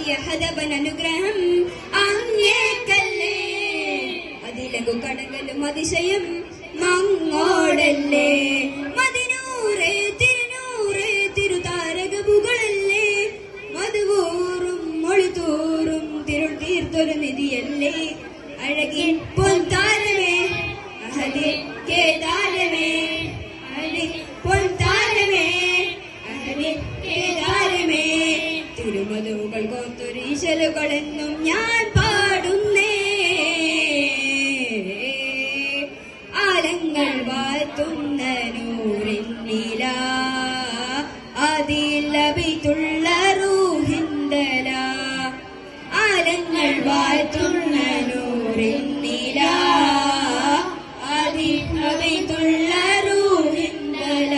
നൽകിയ ഹദബൻ അനുഗ്രഹം അങ്ങേക്കല്ലേ. അതിലകു കടകലും അതിശയം മങ്ങോടല്ലേ. മതിനൂറേ തിരുനൂറേ തിരുതാരകമുകളല്ലേ. മധുവൂറും മൊഴിതൂറും തിരുൾ തീർത്തൊരു നിധിയല്ലേ. അഴകിൻ പൊൻതാരമേ അഹദേ കേദാരമേ. അഴകിൻ പൊൻതാരമേ അഹദേ കേദാരമേ. തിരുമധുകൾ കോർത്തൊരു ഈശലുകളെന്നും ഞാൻ പാടുന്നേ. ആലങ്ങൾ വാഴ്ത്തുന്ന നൂറിൻ നില അതിൽ ലഭിത്തുള്ള റൂഹിന്തല. ആലങ്ങൾ വാഴ്ത്തുന്ന നൂറിൻ നില അതിൽ ലഭിത്തുള്ള റൂഹിന്തല.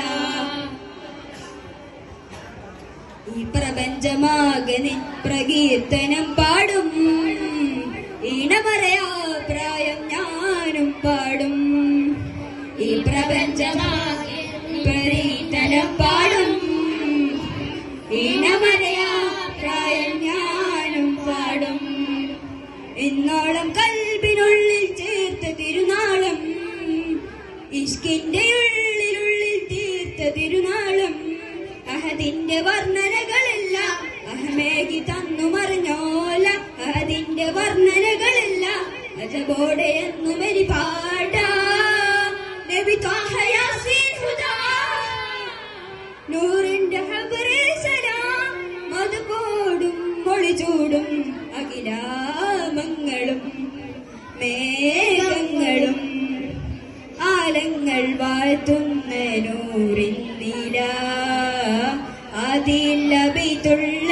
ഈ പ്രപഞ്ചമാകെ നിൻ പ്രകീർത്തനം പാടും. ഈണമറയാ പ്രായം ഞാനും പാടും. ഈ പ്രപഞ്ചമാകെ പ്രകീർത്തനം പാടും. ഈണമറയാ പ്രായം ഞാനും പാടും. ഇന്നോളം കൽബിനുള്ളിൽ ചേർത്ത തിരുനാളം. ഇഷ്കിന്റെ ഉള്ളിലുള്ളിൽ തീർത്ത തിരുനാളം. അഹദിന്റെ വർണ്ണനകളെല്ലാം അഹമേകി തന്നു മറിഞ്ഞോല. അഹദിന്റെ വർണ്ണനകളെല്ലാം അജബോടെ എന്നും എനി പാടാ. നബി ത്വാഹ യാസീൻ ഹുദാ നൂറിന്റെ ഹബറേ സലാം. മധുപോടും മൊഴിചൂടും അഖിലാമങ്ങളും മേഘങ്ങളും. ആലങ്ങൾ വാഴ്ത്തുന്ന നൂറിൻ നില അതിൽ ലഭിത്തുള്ള